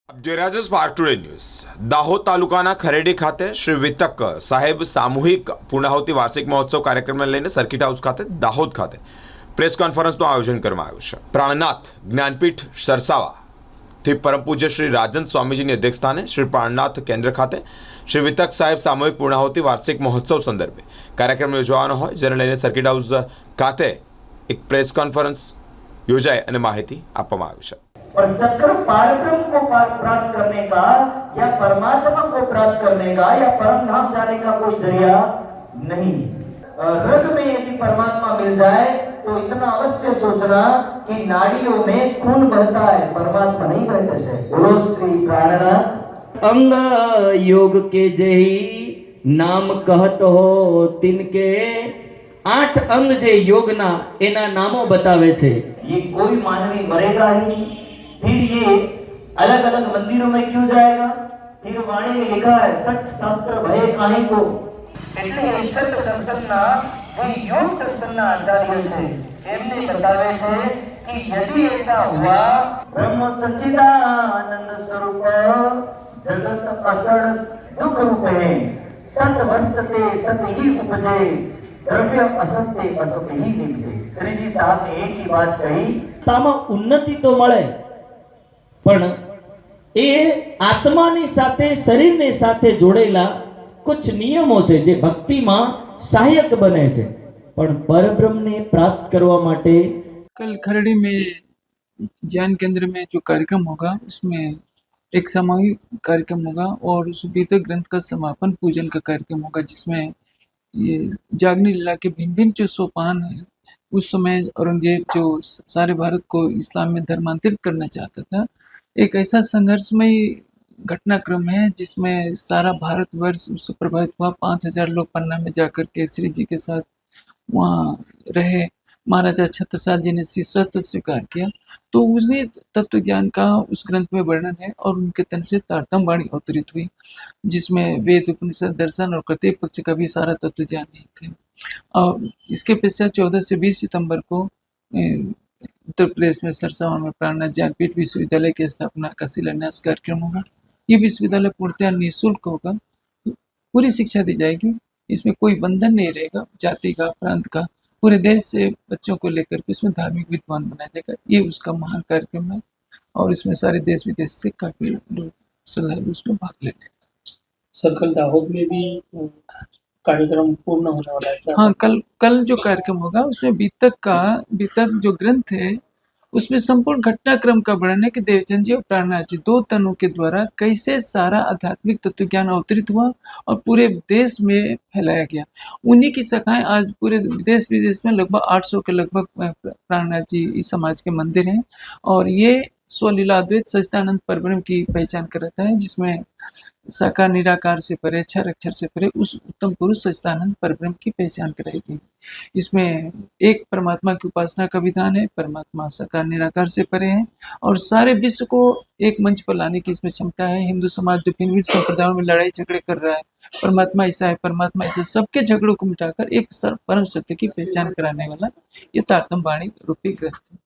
જોઈ spark today news Dahod તાલુકાના ખરેડી ખાતે શ્રી વિતક સાહેબ સામૂહિક પૂર્ણાહુતિ વાર્ષિક મહોત્સવ કાર્યક્રમને લઈને સર્કિટ હાઉસ ખાતે દાહોદ ખાતે પ્રેસ કોન્ફરન્સનું આયોજન કરવામાં આવ્યું છે। પ્રાણનાથ જ્ઞાનપીઠ સરસાવાથી પરમ પૂજ્ય શ્રી રાજન સ્વામીજીની અધ્યક્ષસ્થાને શ્રી પ્રાણનાથ કેન્દ્ર ખાતે શ્રી વિતક સાહેબ સામૂહિક પૂર્ણાહુતિ વાર્ષિક મહોત્સવ સંદર્ભે કાર્યક્રમ યોજવાનો હોય, જેને લઈને સર્કિટ હાઉસ ખાતે એક પ્રેસ કોન્ફરન્સ યોજાઈ અને માહિતી આપવામાં આવી છે। और चक्र पारब्रह्म को प्राप्त करने का या परमात्मा को प्राप्त करने का या परम धाम जाने का कोई जरिया नहीं। रग में यदि परमात्मा मिल जाए तो इतना अवश्य सोचना कि नाड़ियों में खून बहता है, परमात्मा नहीं बहता है। बोलो श्री प्राणनाथ। अंग योग के जही नाम कहत हो तिनके 8 अंग जे योग ना एना नामो बतावे छे। ये कोई मानवी मरेगा ही नहीं, फिर ये अलग अलग मंदिरों में क्यों जाएगा? फिर वाणी में लिखा है सठ शास्त्र भय काहे को। એટલે સત દર્શનના જે યોગ દર્શનના આચાર્ય છે એમને બતાવે છે કે यदि ऐसा हुआ ब्रह्म सच्चिदानंद स्वरूप जगत असड़ दुख रूप है, सत वस्तते सत ही उपजे, द्रव्य असत्य असत ही निपजे। श्री जी साहब ने एक ही बात कही, तामा उन्नति तो મળે પણ એ આત્માની સાથે શરીરની સાથે જોડેલા कुछ नियमों છે જે ભક્તિમાં સહાયક બને છે, પણ પરબ્રહ્મને પ્રાપ્ત કરવા માટે कल खरड़ी में ज्ञान केंद्र में जो कार्यक्रम होगा उसमें एक सामूहिक कार्यक्रम होगा और उस बीतक ग्रंथ का समापन पूजन का कार्यक्रम होगा, जिसमें ये जागनी लीला के भिन्न भिन्न जो सोपान है, उस समय औरंगजेब जो सारे भारत को इस्लाम में धर्मांतरित करना चाहता था, एक ऐसा संघर्षमय घटनाक्रम है जिसमें सारा भारतवर्ष उससे प्रभावित हुआ। 5000 लोग पन्ना में जाकर के श्री जी के साथ वहाँ रहे। महाराजा छत्रसाल जी ने शिष्यत्व स्वीकार किया, तो उसने तत्व ज्ञान का उस ग्रंथ में वर्णन है और उनके तन से तारतम वाणी अवतरित हुई, जिसमें वेद उपनिषद दर्शन और कृत्य पक्ष का भी सारा तत्व ज्ञान नहीं थे। और इसके पश्चात 14 से 20 सितंबर को उत्तर प्रदेश में सरसावा में प्राणनाथ ज्ञानपीठ विश्वविद्यालय की स्थापना का शिलान्यास कार्यक्रम होगा। ये विश्वविद्यालय पूर्णतः निःशुल्क होगा, पूरी शिक्षा दी जाएगी, इसमें कोई बंधन नहीं रहेगा जाति का, प्रांत का। पूरे देश से बच्चों को लेकर के उसमें धार्मिक विद्वान बनाया जाएगा। ये उसका महान कार्यक्रम है और इसमें सारे देश विदेश से काफी लोग श्रद्धालु उसमें भाग लेते हैं। सर्कल दाहोद में भी कार्यक्रम पूर्ण होने वाला है। हाँ, कल जो कार्यक्रम होगा उसमें बीतक जो ग्रंथ है उसमें संपूर्ण घटनाक्रम का वर्णन है कि देवचंद जी और प्राणनाथ जी 2 तनों के द्वारा कैसे सारा आध्यात्मिक तत्व ज्ञान अवतरित हुआ और पूरे देश में फैलाया गया। उन्हीं की शाखाएं आज पूरे देश विदेश में लगभग 800 के लगभग प्राणनाथ जी इस समाज के मंदिर हैं और ये स्वलीलाद्वैत सच्चिदानंद परब्रह्म की पहचान कराता है, जिसमें साकार निराकार से परे, क्षर अक्षर से परे उस उत्तम पुरुष सच्चिदानंद परब्रह्म की पहचान कराई गई। इसमें एक परमात्मा की उपासना का विधान है, परमात्मा साकार निराकार से परे है और सारे विश्व को एक मंच पर लाने की इसमें क्षमता है। हिंदू समाज जो भिन्न भिन्न संप्रदायों में लड़ाई झगड़े कर रहा है, परमात्मा ऐसा है, परमात्मा ऐसा, सबके झगड़ों को मिटाकर एक परम सत्य की पहचान कराने वाला ये तारतम वाणी रूपी ग्रंथ है।